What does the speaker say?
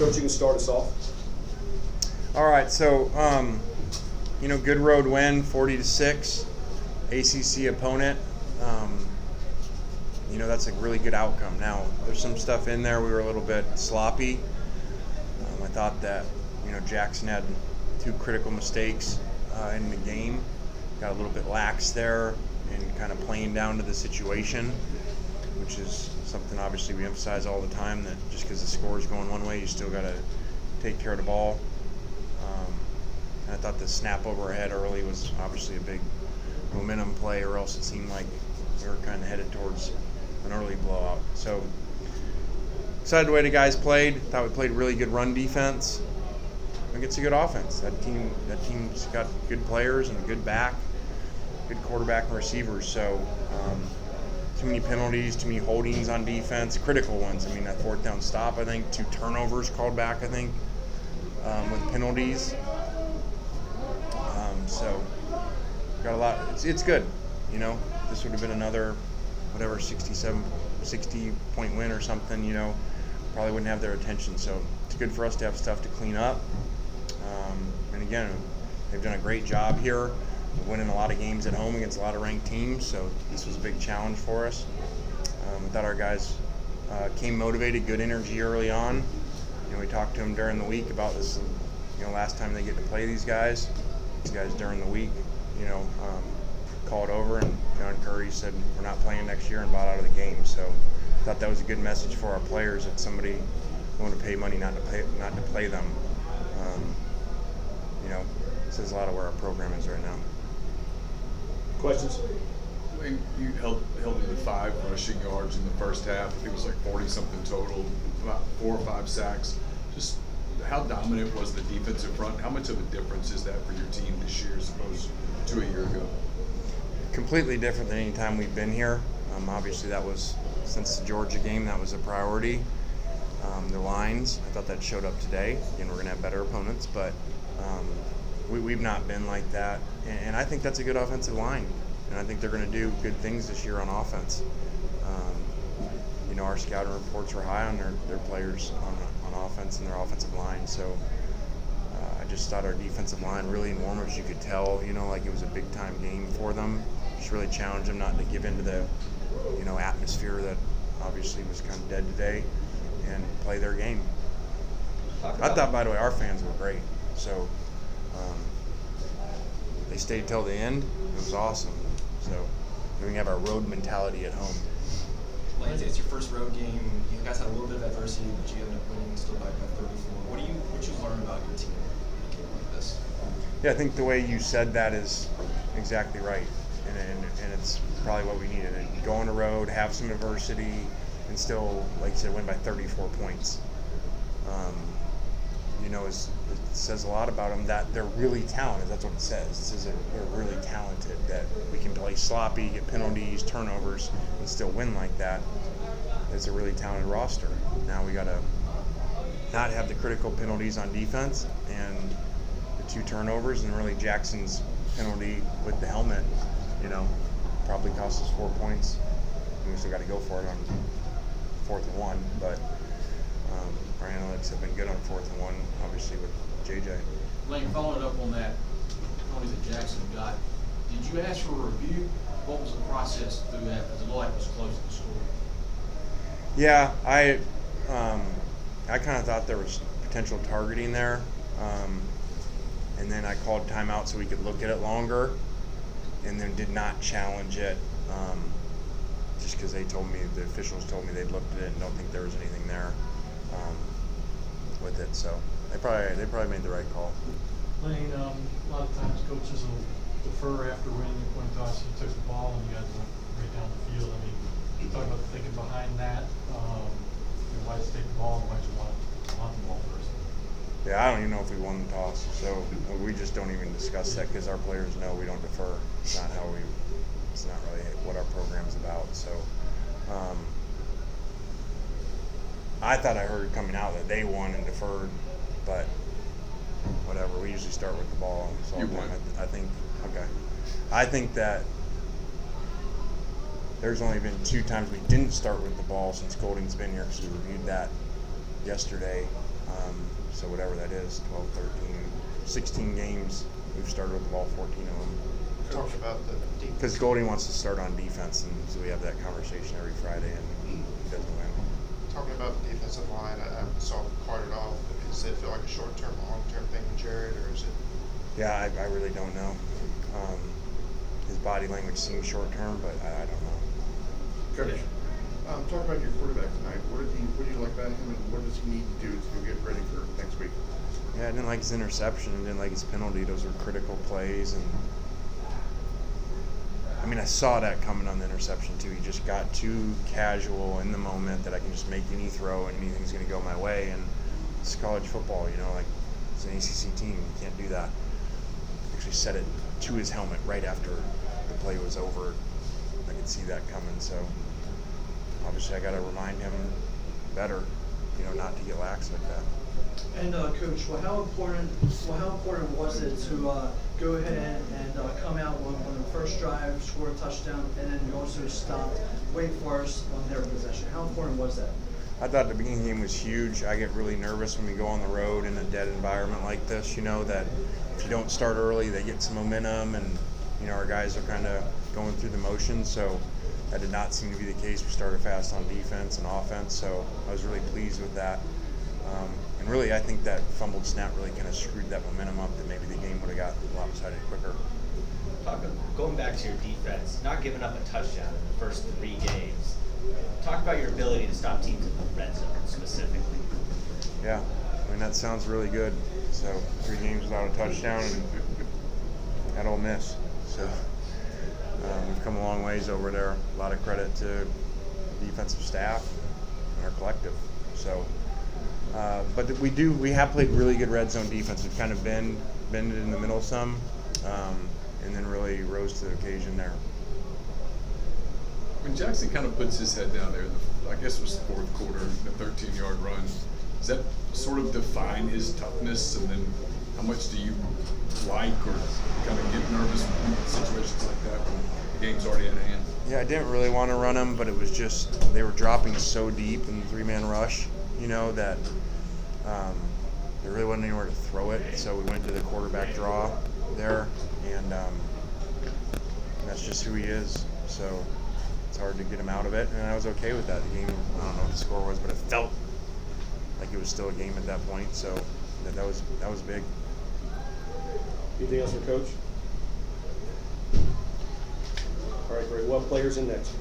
Coach, you can start us off. All right, so good road win, 40-6, ACC opponent. That's a really good outcome. Now, there's some stuff in there. We were a little bit sloppy. I thought that Jackson had 2 critical mistakes in the game. Got a little bit lax there and kind of playing down to the situation, which is something obviously we emphasize all the time, that just because the score is going one way, you still got to take care of the ball. And I thought the snap overhead early was obviously a big momentum play, or else it seemed like we were kind of headed towards an early blowout. So excited the way the guys played. Thought we played really good run defense. I think it's a good offense. That team's got good players and a good back, good quarterback and receivers. So too many penalties, too many holdings on defense, critical ones. I mean, that 4th down stop, I think 2 turnovers called back, I think, with penalties. So got a lot. It's good. This would have been another 60-point win or something. Probably wouldn't have their attention. So it's good for us to have stuff to clean up. And again, they've done a great job here, winning a lot of games at home against a lot of ranked teams. So this was a big challenge for us. I thought our guys came motivated, good energy early on. We talked to them during the week about this. Last time they get to play these guys during the week, called over, and John Curry said we're not playing next year and bought out of the game. So I thought that was a good message for our players, that somebody willing to pay money not to play them. It says a lot of where our program is right now. Questions? Lane, you held them to 5 rushing yards in the first half. I think it was like 40-something total, about 4 or 5 sacks. Just how dominant was the defensive front? How much of a difference is that for your team this year as opposed to a year ago? Completely different than any time we've been here. Obviously, that was, since the Georgia game, that was a priority. The lines, I thought that showed up today. Again, we're going to have better opponents, but we've not been like that. And I think that's a good offensive line. And I think they're going to do good things this year on offense. Our scouting reports were high on their players on offense and their offensive line. So I just thought our defensive line really in warm-ups, you could tell, like it was a big-time game for them. Just really challenged them not to give into the, atmosphere that obviously was kind of dead today, and play their game. I thought, by the way, our fans were great. So they stayed till the end. It was awesome. So we can have our road mentality at home. Lane, it's your first road game. You guys had a little bit of adversity, but you ended up winning still by 34. What you learn about your team in a game like this? Yeah, I think the way you said that is exactly right, and it's probably what we needed. Go on the road, have some adversity, and still, like you said, win by 34 points. It says a lot about them that they're really talented. That's what it says. It says that they're really talented, that we can play sloppy, get penalties, turnovers, and still win like that. It's a really talented roster. Now we got to not have the critical penalties on defense and the 2 turnovers, and really Jackson's penalty with the helmet, probably cost us 4 points. And we still got to go for it on 4th and 1, but our analytics have been good on 4th and 1, obviously with JJ. Lane, following up on that penalty that Jackson got, did you ask for a review? What was the process through that? Because it looked like it was close to the score. Yeah, I kind of thought there was potential targeting there, and then I called timeout so we could look at it longer, and then did not challenge it, just because the officials told me they'd looked at it and don't think there was anything there with it. So they probably made the right call. Lane, a lot of times coaches will defer after winning the coin toss. You took the ball and you guys went right down the field. I mean, talk about the thinking behind that. Why did you take the ball and why did you want the ball first? Yeah, I don't even know if we won the toss, so we just don't even discuss that because our players know we don't defer. It's not really what our program's about. So I thought I heard coming out that they won and deferred, but whatever. We usually start with the ball. So You won. I think that there's only been 2 times we didn't start with the ball since Golding's been here, because we reviewed that yesterday. So whatever that is, 12, 13, 16 games, we've started with all 14 of them. Talk about the defense. Because Goldie wants to start on defense, and so we have that conversation every Friday, and he doesn't win. Talking about the defensive line, I saw quite it off. Does it feel like a short-term, long-term thing with Jared, or is it? Yeah, I really don't know. His body language seems short-term, but I don't know. Coach, talk about your quarterback tonight. What do you like about him, and what does he need to do to get ready for next week? Yeah, I didn't like his interception. I didn't like his penalty. Those were critical plays, and I mean, I saw that coming on the interception too. He just got too casual in the moment that I can just make any throw and anything's going to go my way. And it's college football, you know, like it's an ACC team. You can't do that. Actually said it to his helmet right after the play was over. I could see that coming. So obviously I got to remind him better, you know, not to get lax like that. And Coach, how important was it to go ahead and come out on the first drive, score a touchdown, and then you also stopped Wake Forest on their possession? How important was that? I thought the beginning game was huge. I get really nervous when we go on the road in a dead environment like this, you know, that if you don't start early, they get some momentum, and, you know, our guys are kind of going through the motions. So that did not seem to be the case. We started fast on defense and offense, so I was really pleased with that. And really, I think that fumbled snap really kind of screwed that momentum up, that maybe the game would have got lopsided quicker. Going back to your defense, not giving up a touchdown in the first 3 games, talk about your ability to stop teams in the red zone specifically. Yeah, I mean, that sounds really good. So 3 games without a touchdown and at Ole Miss. So we've come a long ways over there. A lot of credit to the defensive staff and our collective. So, but we have played really good red zone defense. We've kind of bended in the middle some, and then really rose to the occasion there. When Jackson kind of puts his head down there, I guess it was the 4th quarter, the 13-yard run, does that sort of define his toughness? And then how much do you like or kind of get nervous in situations like that when the game's already at hand? Yeah, I didn't really want to run him, but it was just they were dropping so deep in the 3-man rush, you know, that there really wasn't anywhere to throw it. So we went to the quarterback draw there, and that's just who he is. So it's hard to get him out of it, and I was okay with that. The game, I don't know what the score was, but it felt like it was still a game at that point. So that was big. Anything else for Coach? All right, great. Well, players in next.